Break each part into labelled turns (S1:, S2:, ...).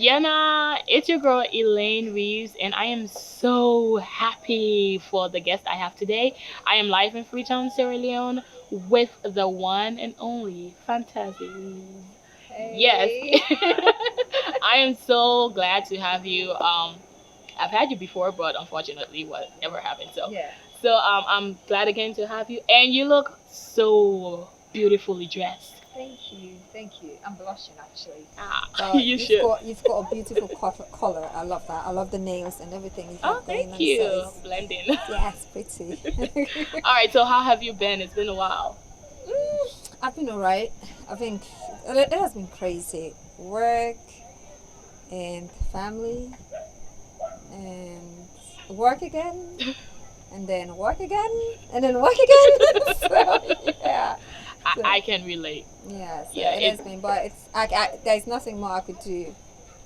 S1: YeahNah, it's your girl Elaine Reeves, and I am so happy for the guest I have today. I am live in Freetown, Sierra Leone, with the one and only Fantacee Wiz. Yes,
S2: Hey.
S1: I am so glad to have you. I've had you before, but unfortunately, whatever happened. So,
S2: Yeah.
S1: I'm glad again to have you, and you look so beautifully dressed.
S2: Thank you. Thank you. I'm blushing actually.
S1: Ah,
S2: But
S1: you should.
S2: you've got a beautiful color. I love that. I love the nails and everything you
S1: Oh,
S2: have going
S1: thank
S2: on. So
S1: you.
S2: it's,
S1: Blending.
S2: yeah, it's pretty.
S1: All right. So, how have you been? It's been a while.
S2: I've been alright. I think it has been crazy. Work and family and work again and then work again and then work again. So yeah. So,
S1: I can relate.
S2: yeah, so
S1: Yeah,
S2: it has been, but there's nothing more I could do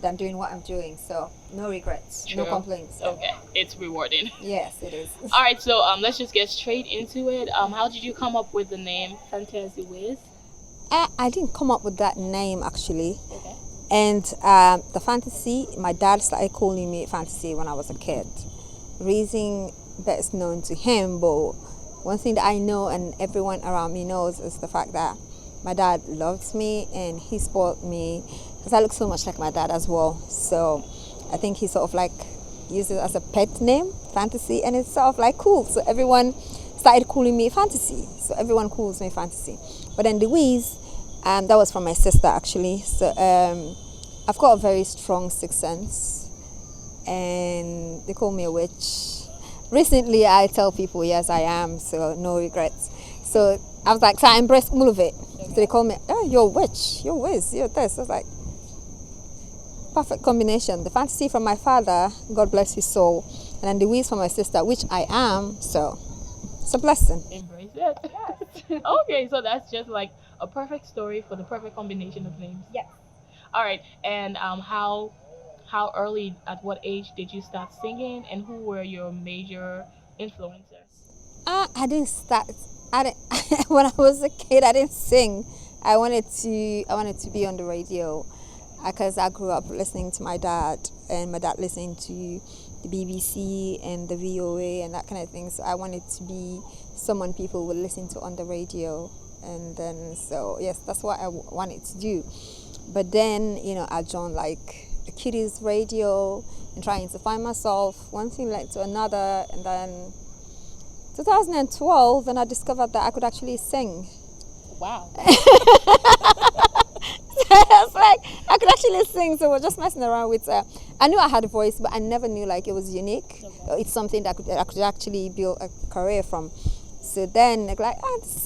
S2: than doing what I'm doing. So no regrets,
S1: True.
S2: no complaints.
S1: Okay, it's rewarding.
S2: Yes, it is.
S1: All right, so let's just get straight into it. How did you come up with the name Fantacee Wiz?
S2: I didn't come up with that name actually,
S1: Okay.
S2: and the fantasy. My dad started calling me Fantasy when I was a kid. Reason best known to him, but one thing that I know and everyone around me knows is the fact that my dad loves me and he spoiled me because I look so much like my dad as well. So I think he sort of like used it as a pet name, Fantasy, and it's sort of like cool. So everyone started calling me Fantasy. So everyone calls me Fantasy. But then the Wiz, that was from my sister actually. So I've got a very strong sixth sense, and they call me a witch. Recently, I tell people, yes, I am, so no regrets. So I was like, so I embrace all of it. So they call me, oh, you're a witch, you're Wiz, you're this. I was like, perfect combination. The fantasy from my father, God bless his soul, and then the Wiz from my sister, which I am, so it's a blessing.
S1: Embrace it. Yes. Okay, so that's just like a perfect story for the perfect combination of names.
S2: Yes.
S1: All right, and how early, at what age did you start singing, and who were your major influencers?
S2: I didn't start. I didn't. When I was a kid, I didn't sing. I wanted to. I wanted to be on the radio, because I grew up listening to my dad, and my dad listening to the BBC and the VOA and that kind of thing. So I wanted to be someone people would listen to on the radio, and then so yes, that's what I wanted to do. But then I joined like a kiddies radio and trying to find myself. One thing led to another, and then 2012, and I discovered that I could actually sing.
S1: Wow.
S2: I was like, I could actually sing, so we're just messing around with. I knew I had a voice, but I never knew like it was unique.
S1: Okay.
S2: It's something that I could actually build a career from. So then they're like,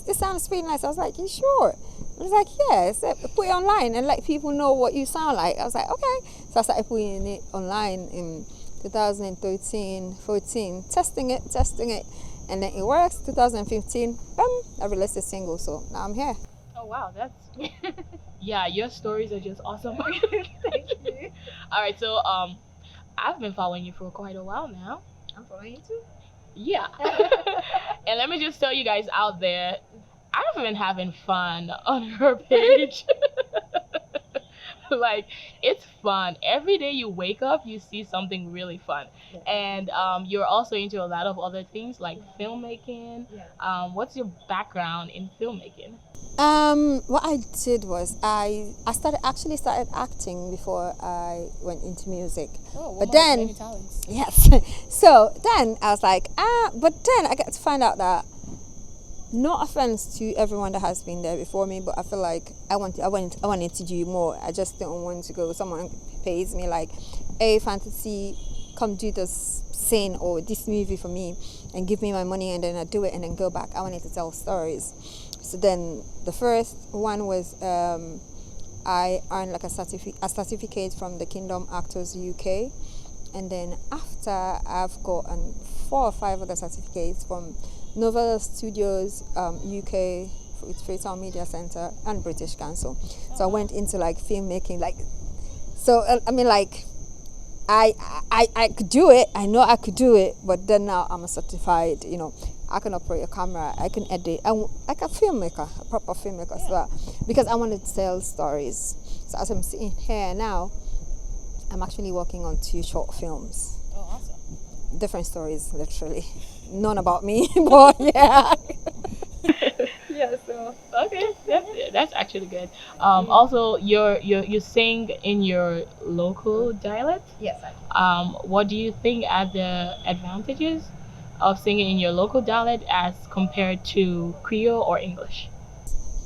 S2: this sounds pretty nice. I was like, you sure? I was like, yeah. So put it online and let people know what you sound like. I was like, okay. So I started putting it online in 2013, 14, testing it, and then it works. 2015, boom, I released a single. So now I'm here.
S1: Oh wow, that's yeah. Your stories are just awesome.
S2: Thank you.
S1: All right, so I've been following you for quite a while now.
S2: I'm following you too.
S1: Yeah. And let me just tell you guys out there, I've been having fun on her page. Like, it's fun. Every day you wake up, you see something really fun.
S2: Yeah.
S1: And you're also into a lot of other things like filmmaking.
S2: Yeah.
S1: What's your background in filmmaking?
S2: What I did was I started acting before I went into music.
S1: Oh,
S2: But then-
S1: many talents.
S2: Yes. So then I was like, but then I got to find out that, no offense to everyone that has been there before me, but I feel like I wanted to do more. I just don't want to go. Someone pays me like, hey, Fantasy, come do this scene or this movie for me, and give me my money, and then I do it and then go back. I wanted to tell stories. So then the first one was I earned like a certificate from the Kingdom Actors UK, and then after I've gotten 4 or 5 other certificates from Nova Studios UK, with Freetown Media Centre and British Council. So I went into like filmmaking, like so. I mean, like I could do it. I know I could do it, but then now I'm a certified. I can operate a camera. I can edit. I'm like a filmmaker, a proper filmmaker as well, because I wanted to tell stories. So as I'm sitting here now, I'm actually working on 2 short films.
S3: Oh, awesome.
S2: Different stories, literally. None about me, but yeah. Yeah, so.
S1: Okay, that's actually good. Also, you sing in your local dialect.
S3: Yes, I do.
S1: What do you think are the advantages of singing in your local dialect as compared to Creole or English?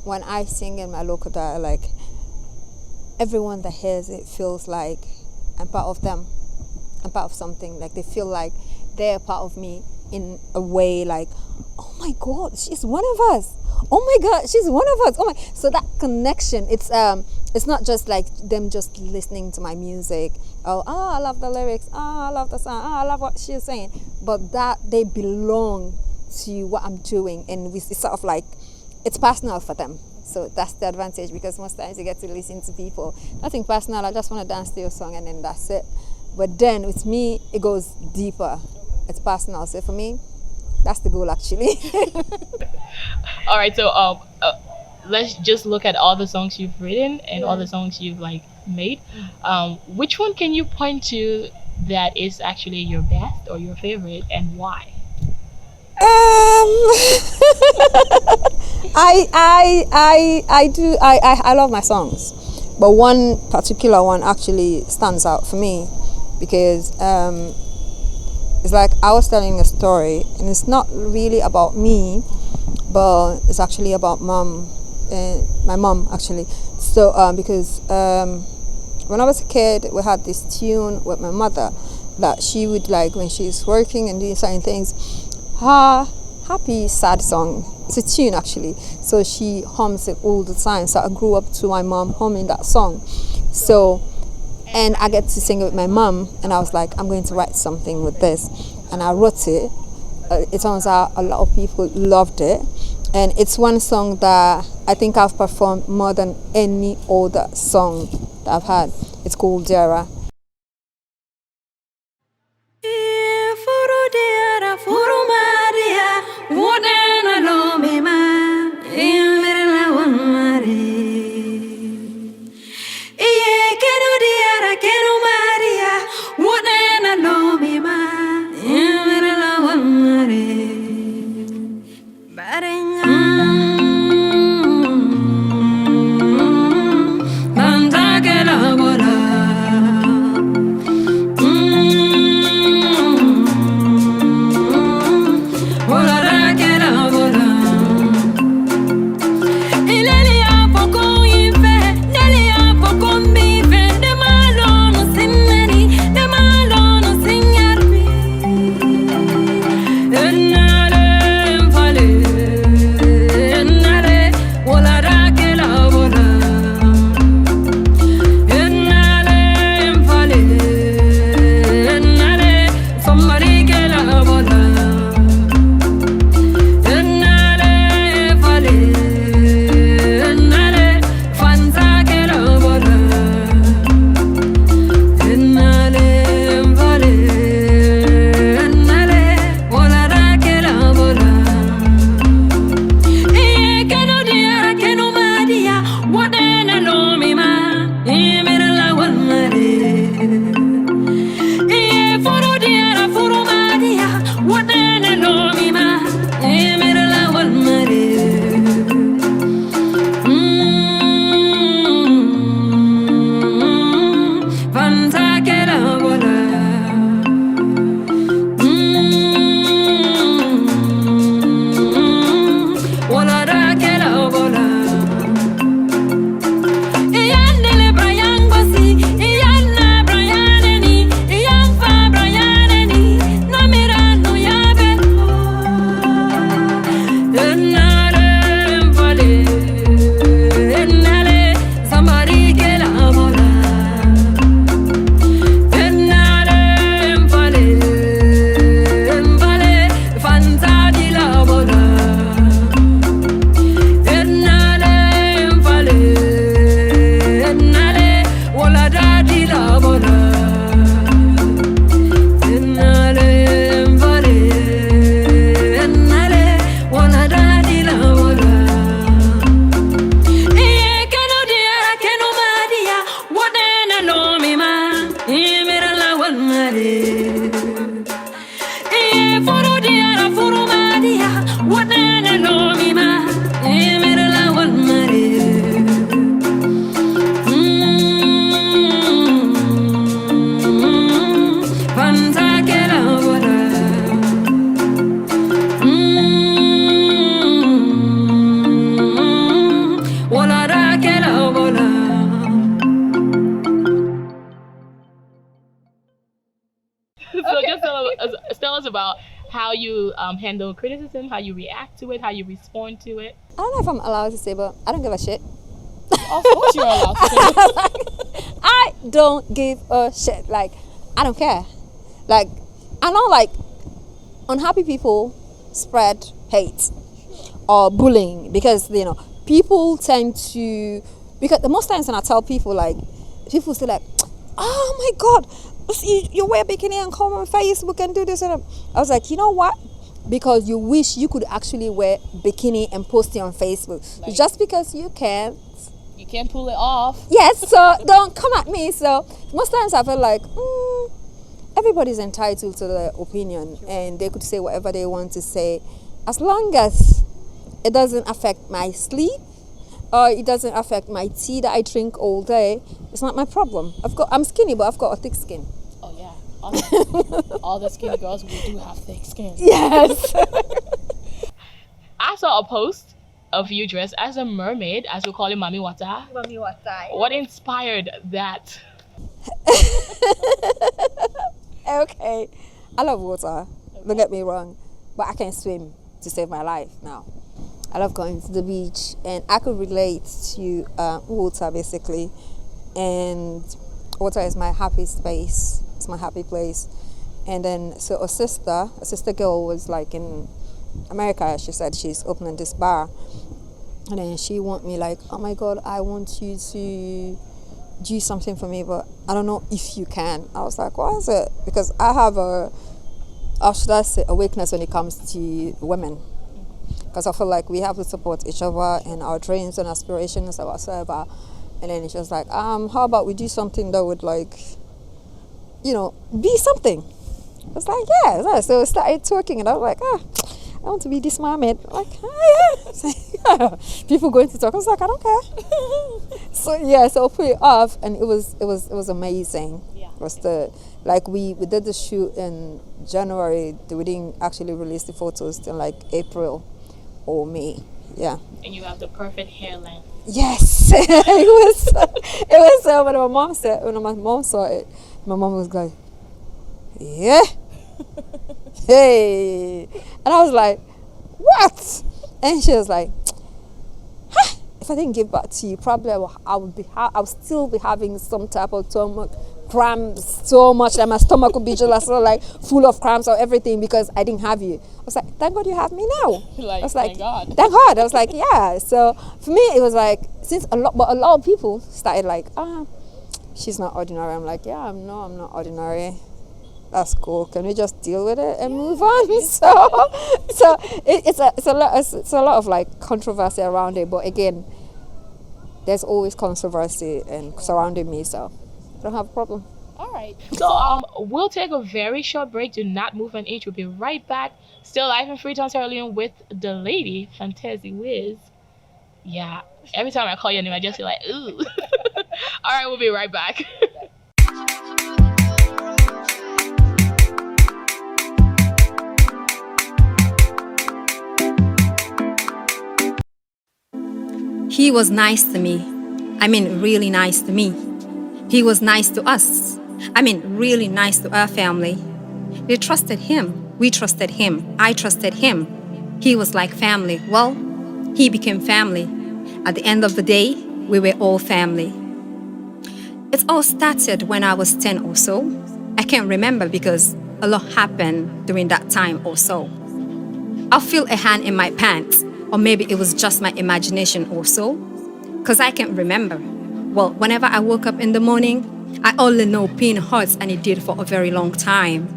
S2: When I sing in my local dialect, everyone that hears it feels like I'm part of them. I'm part of something. Like they feel like they're a part of me in a way like, oh my God, she's one of us. Oh my God, she's one of us. Oh my! So that connection, it's not just like them just listening to my music. Oh, I love the lyrics. Oh, I love the song. Oh, I love what she's saying. But that they belong to what I'm doing, and it's sort of like it's personal for them. So that's the advantage because most times you get to listen to people. Nothing personal. I just want to dance to your song, and then that's it. But then with me, it goes deeper. It's personal. So for me, that's the goal actually.
S1: All right, so let's just look at all the songs you've written and all the songs you've like made. Which one can you point to that is actually your best or your favorite, and why?
S2: I love my songs, but one particular one actually stands out for me because it's like I was telling a story, and it's not really about me, but it's actually about my mom actually. So because when I was a kid, we had this tune with my mother that she would like when she's working and doing certain things. Her happy sad song. It's a tune actually. So she hums it all the time. So I grew up to my mom humming that song. So and I get to sing it with my mom, and I was like, I'm going to write something with this, and I wrote it. It turns out a lot of people loved it, and it's one song that I think I've performed more than any other song that I've had. It's called YeahNah.
S1: handle criticism, how you react to it, how you respond to it?
S2: I don't know if I'm allowed to say, but I don't give a shit.
S1: Of course you're allowed to say.
S2: I don't give a shit. Like, I don't care. Like, I know, like, unhappy people spread hate or bullying because, people tend to, because the most times when I tell people, like, people say, like, oh my God, you wear bikini and come on Facebook and do this. And I was like, you know what? Because you wish you could actually wear bikini and post it on Facebook.
S1: Like,
S2: just because you can't.
S1: You can't pull it off.
S2: Yes, so don't come at me. So most times I feel like everybody's entitled to their opinion and they could say whatever they want to say as long as it doesn't affect my sleep or it doesn't affect my tea that I drink all day. It's not my problem. I'm skinny, but I've got a thick skin.
S1: Oh yeah, all the skinny girls, we do have thick skin.
S2: Yes.
S1: I saw a post of you dressed as a mermaid, as we call it, Mami Wata.
S2: Mami Wata.
S1: What inspired that?
S2: Okay, I love water. Don't get me wrong, but I can't swim to save my life now. I love going to the beach, and I could relate to water basically. And water is my happy space. It's my happy place. And then so a sister girl was like in America. She said she's opening this bar, and then she want me like, oh my God, I want you to do something for me, but I don't know if you can. I was like, what is it? Because I have a weakness when it comes to women. Because I feel like we have to support each other in our dreams and aspirations or whatsoever. And then it's just like, how about we do something that would like, be something. I was like, yeah. So I started talking and I was like, I want to be this mermaid. Like, yeah. People going to talk. I was like, I don't care. So I put it off, and it was amazing.
S1: Yeah.
S2: It was we did the shoot in January. We didn't actually release the photos till like April or May. Yeah.
S1: And you have the perfect hair length.
S2: Yes. it was when my mom saw it, my mom was like, yeah. Hey, and I was like, what? And she was like, if I didn't give back to you, probably I would still be having some type of stomach cramps so much that my stomach would be just like full of cramps or everything because I didn't have you. I was like, thank God you have me now.
S1: Like,
S2: I was like,
S1: thank God.
S2: Thank God. I was like, yeah. So for me, it was like, a lot of people started like, she's not ordinary. I'm like, yeah, I'm not ordinary. That's cool. Can we just deal with it and move on? So it's a lot of like controversy around it. But again, there's always controversy and surrounding me, so I don't have a problem.
S1: All right. So we'll take a very short break. Do not move an inch. We'll be right back. Still live in Freetown, Sierra Leone with the lady Fantacee Wiz. Yeah. Every time I call your name, I just feel like ooh. All right. We'll be right back.
S3: He was nice to me. I mean, really nice to me. He was nice to us. I mean, really nice to our family. They trusted him. We trusted him. I trusted him. He was like family. Well, he became family. At the end of the day, we were all family. It all started when I was 10 or so. I can't remember because a lot happened during that time or so. I'll feel a hand in my pants. Or maybe it was just my imagination or so, because I can't remember. Well, whenever I woke up in the morning, I only know pain hurts, and it did for a very long time.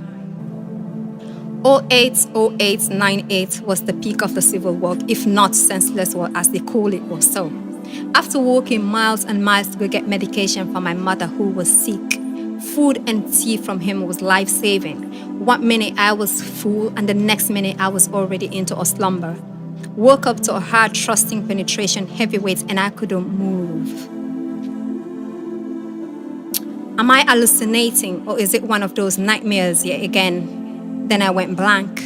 S3: 080898 was the peak of the civil war, if not senseless war as they call it or so. After walking miles and miles to go get medication for my mother who was sick, food and tea from him was life-saving. 1 minute I was full, and the next minute I was already into a slumber. Woke up to a hard, trusting penetration, heavyweights, and I couldn't move. Am I hallucinating, or is it one of those nightmares yet again? Then I went blank.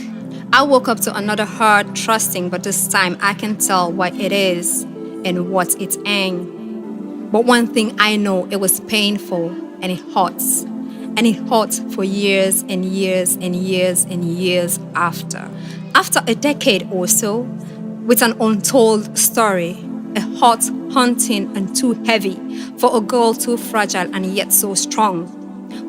S3: I woke up to another hard, trusting, but this time I can tell what it is and what it ain't. But one thing I know, it was painful, and it hurts. And it hurt for years and years and years and years after. After a decade or so, with an untold story, a heart haunting and too heavy for a girl too fragile and yet so strong.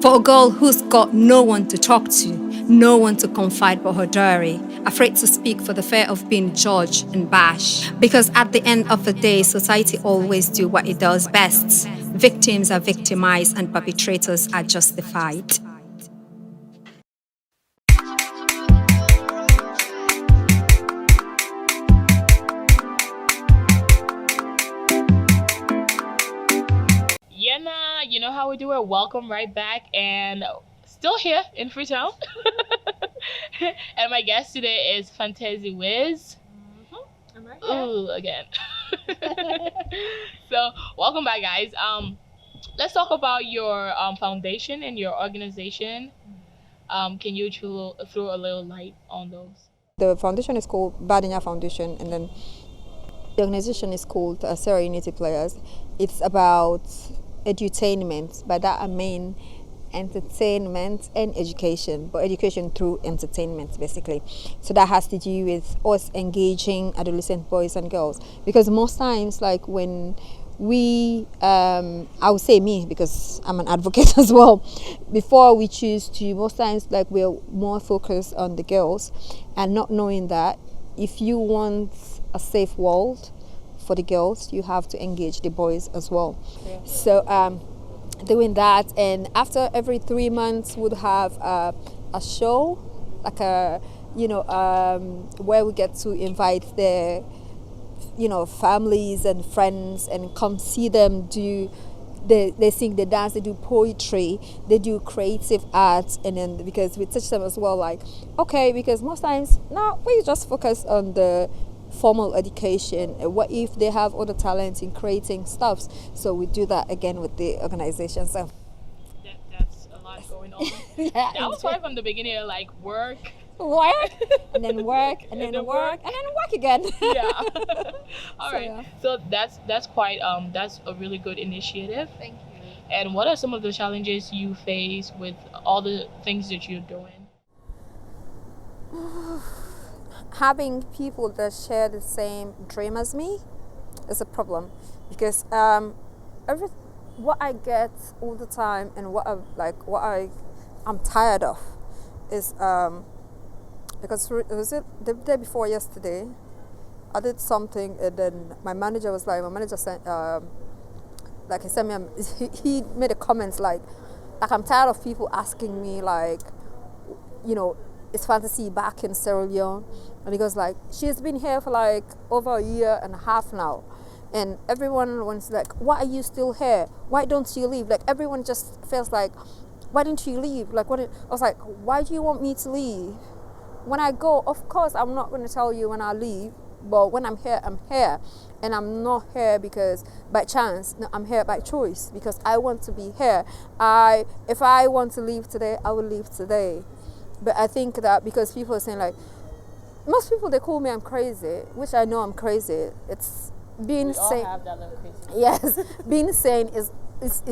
S3: For a girl who's got no one to talk to, no one to confide but her diary, afraid to speak for the fear of being judged and bashed. Because at the end of the day, society always do what it does best. Victims are victimized and perpetrators are justified.
S1: YeahNah, you know how we do it. Welcome right back, and still here in Freetown. And my guest today is Fantacee Wiz.
S2: I'm right
S1: Ooh, again. So welcome back, guys. Let's talk about your foundation and your organization. Can you throw a little light on those?
S2: The foundation is called YeahNah Foundation, and then the organization is called Sarah Unity Players. It's about edutainment. By that I mean entertainment and education, but education through entertainment basically. So that has to do with us engaging adolescent boys and girls, because most times, like when we I would say me, because I'm an advocate as well, before we choose to, most times like we're more focused on the girls and not knowing that if you want a safe world for the girls, you have to engage the boys as well.
S1: Yeah.
S2: So doing that, and after every 3 months would have a show, like a where we get to invite their families and friends and come see them do. They sing, they dance, they do poetry, they do creative art, and then because we teach them as well, like, okay, because most times now we just focus on the formal education. What if they have other talents in creating stuffs? So we do that again with the organization. So
S1: That's a lot going on.
S2: yeah,
S1: That was why from the beginning, like work.
S2: work and then work and then work and then work again.
S1: Yeah. All right.
S2: yeah.
S1: So that's quite that's a really good initiative.
S2: Thank you.
S1: And what are some of the challenges you face with all the things that you're doing?
S2: Having people that share the same dream as me is a problem, because what I get all the time and I'm tired of is because was it the day before yesterday, I did something, and then my manager sent he sent me he made a comment like I'm tired of people asking me like, is Fantacee back in Sierra Leone? And he goes like, she's been here for like over a year and a half now, and everyone was like, why are you still here? Why don't you leave? Like everyone just feels like, why don't you leave? Like I was like, why do you want me to leave? When I go, of course I'm not going to tell you when I leave, but when I'm here, and I'm not here because by chance. No, I'm here by choice, because I want to be here. If I want to leave today, I will leave today. But I think that because people are saying like, most people, they call me I'm crazy, which I know I'm crazy. It's being
S1: We all
S2: sane.
S1: have that little crazy.
S2: Yes, being sane is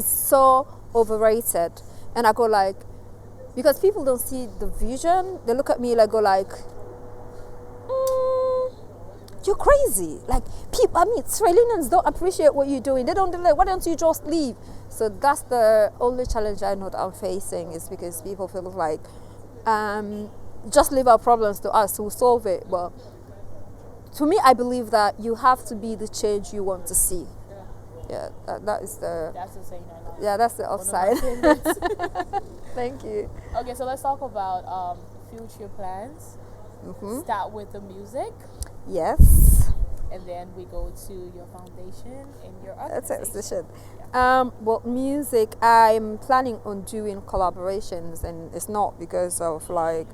S2: so overrated. And I go like, because people don't see the vision, they look at me like, you're crazy. Like people, Australians don't appreciate what you're doing. They don't delay. Why don't you just leave? So that's the only challenge I know that I'm facing, is because people feel like, just leave our problems to us, we'll solve it. But to me, I believe that you have to be the change you want to see. Yeah, that is the.
S1: That's the saying I love.
S2: Yeah, that's the
S1: One of my
S2: upside.
S1: favorites.
S2: Thank you.
S1: Okay, so let's talk about future plans.
S2: Mm-hmm.
S1: Start with the music,
S2: Yes.
S1: and then we go to your foundation and your
S2: That's
S1: organization.
S2: it. Well, music, I'm planning on doing collaborations, and it's not because of like,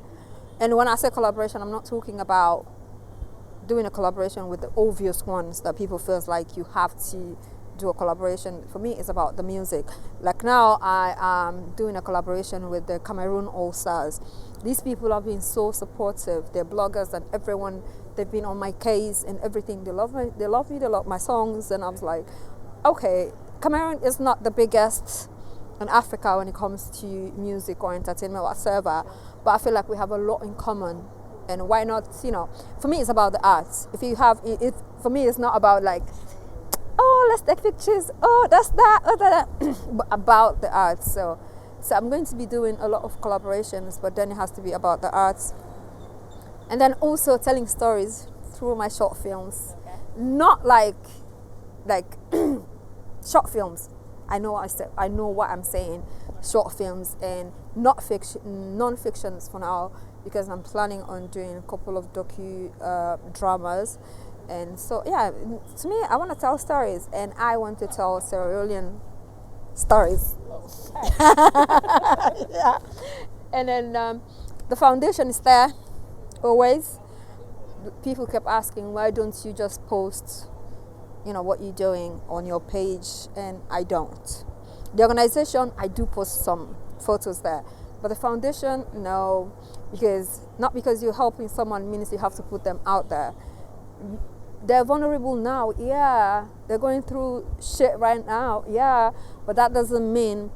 S2: and when I say collaboration, I'm not talking about doing a collaboration with the obvious ones that people feels like you have to do a collaboration. For me, it's about the music. Like now, I am doing a collaboration with the Cameroon All Stars. These people have been so supportive. They're bloggers and everyone. They've been on my case and everything. They love me. They love me. They love my songs. And I was like, okay, Cameroon is not the biggest in Africa when it comes to music or entertainment whatsoever, but I feel like we have a lot in common. And why not, for me, it's about the arts. If you have, it for me, it's not about like, oh, let's take pictures, oh, that's that, oh, that, but about the arts. So I'm going to be doing a lot of collaborations, but then it has to be about the arts. And then also telling stories through my short films. Not like short films. I know what I said. I know what I'm saying. Short films and not fiction, non-fictions for now, because I'm planning on doing a couple of dramas. And so, yeah, to me, I want to tell stories, and I want to tell Sierra Leonean stories. Yeah. And then the foundation is there, always. People kept asking, why don't you just post, what you're doing on your page? And I don't. The organization, I do post some photos there. But the foundation, no. Not because you're helping someone means you have to put them out there. They're vulnerable now, yeah. They're going through shit right now, yeah. But that doesn't mean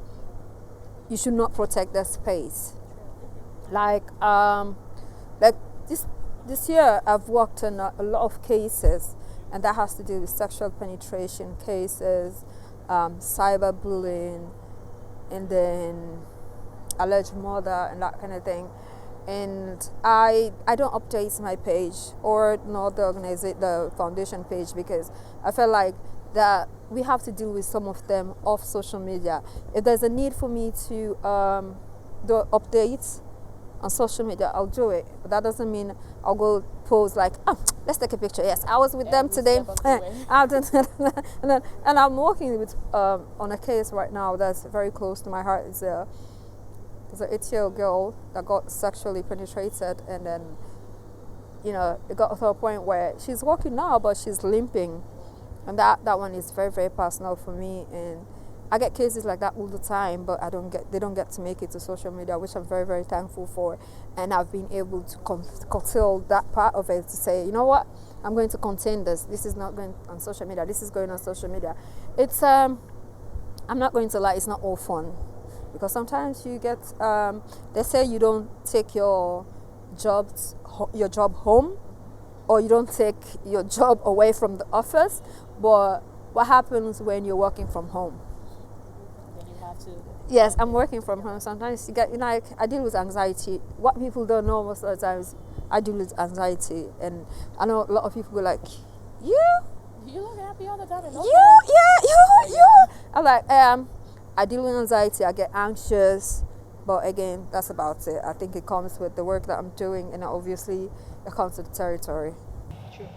S2: you should not protect their space. Like this year, I've worked on a lot of cases, and that has to do with sexual penetration cases, cyberbullying, and then alleged murder and that kind of thing. And I don't update my page or not the foundation page, because I feel like that we have to deal with some of them off social media. If there's a need for me to do updates on social media, I'll do it. But that doesn't mean I'll go post like, oh, let's take a picture. Yes, I was with them today. And I'm working with on a case right now that's very close to my heart. It's an 8-year-old girl that got sexually penetrated, and then it got to a point where she's walking now, but she's limping, and that one is very, very personal for me. And I get cases like that all the time, but they don't get to make it to social media, which I'm very, very thankful for. And I've been able to curtail that part of it, to say, you know what, I'm going to contain this. This is not going on social media. This is going on social media. It's I'm not going to lie, it's not all fun, because sometimes you get they say you don't take your job home, or you don't take your job away from the office. But what happens when you're working from home? Yes, I'm working from home. Sometimes you get, I deal with anxiety. What people don't know most of the times, I deal with anxiety. And I know a lot of people go like, you
S1: look happy all the time.
S2: You. I'm like, I deal with anxiety. I get anxious. But again, that's about it. I think it comes with the work that I'm doing, and obviously it comes with the territory.
S1: True.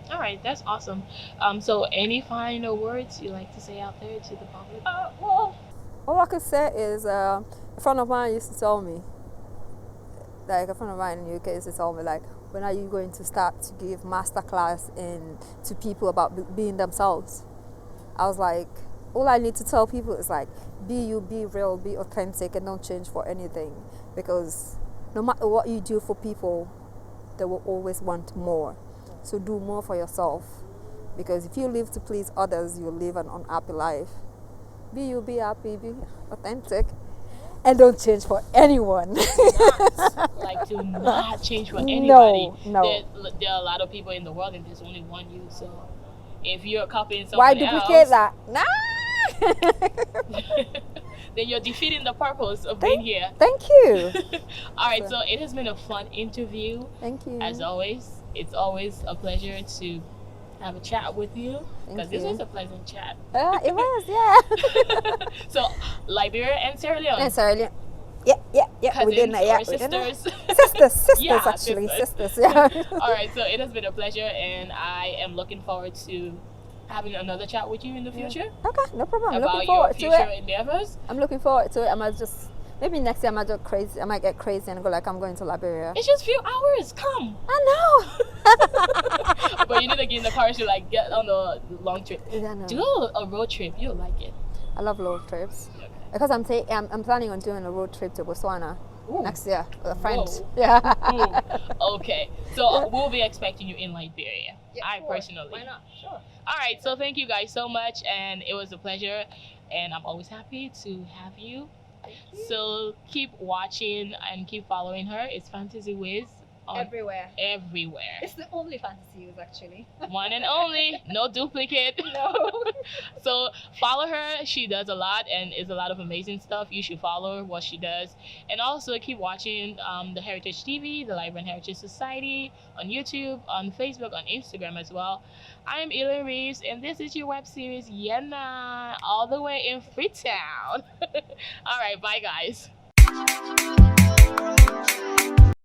S1: All right, that's awesome. So any final words you like to say out there to the public?
S2: Well, all I could say is a friend of mine used to tell me, like a friend of mine in the UK used to tell me, like, when are you going to start to give masterclass to people about being themselves? I was like, all I need to tell people is like, be you, be real, be authentic, and don't change for anything. Because no matter what you do for people, they will always want more. So do more for yourself, because if you live to please others, you'll live an unhappy life. Be you, be happy, be authentic, and don't change for anyone.
S1: Do not change for anybody.
S2: No.
S1: There are a lot of people in the world, and there's only one you. So if you're copying someone
S2: why duplicate that? Nah.
S1: Then you're defeating the purpose of being here.
S2: Thank you.
S1: All right, so it has been a fun interview.
S2: Thank you.
S1: As always, it's always a pleasure to have a chat with you, because this was a pleasant chat.
S2: It was, yeah.
S1: So Liberia and Sierra Leone.
S2: And Sierra Leone. Yeah.
S1: Cousins,
S2: we did that. Yeah,
S1: sisters.
S2: Sisters,
S1: Yeah,
S2: actually,
S1: sisters.
S2: Yeah.
S1: All right, so it has been a pleasure, and I am looking forward to having another chat with you in the future.
S2: Okay, no problem. I'm
S1: about
S2: looking forward
S1: your
S2: to
S1: future
S2: it.
S1: endeavors.
S2: I'm looking forward to it. I might just, maybe next year I might go crazy. I might get crazy and go like, I'm going to Liberia.
S1: It's just a few hours. Come.
S2: I
S1: know. But you need to get in the car to like get on a long trip.
S2: Yeah, no.
S1: Do a road trip. You'll like it.
S2: I love road trips.
S1: Okay.
S2: Because I'm planning on doing a road trip to Botswana next year with a friend.
S1: Whoa.
S2: Yeah.
S1: Ooh. Okay. So we'll be expecting you in Liberia.
S2: Yeah, sure.
S1: Personally.
S2: Why not? Sure.
S1: All right. So thank you guys so much, and it was a pleasure, and I'm always happy to have you So keep watching and keep following her. It's Fantacee Wiz on
S2: Everywhere.
S1: everywhere.
S2: It's the only Fantacee Wiz, actually.
S1: One and only, no duplicate.
S2: No.
S1: So follow her. She does a lot and is a lot of amazing stuff. You should follow her, what she does, and also keep watching the Heritage TV, the Library and Heritage Society on YouTube, on Facebook, on Instagram as well. I'm Elaine Reeves, and this is your web series YeahNah, all the way in Freetown. All right, bye guys.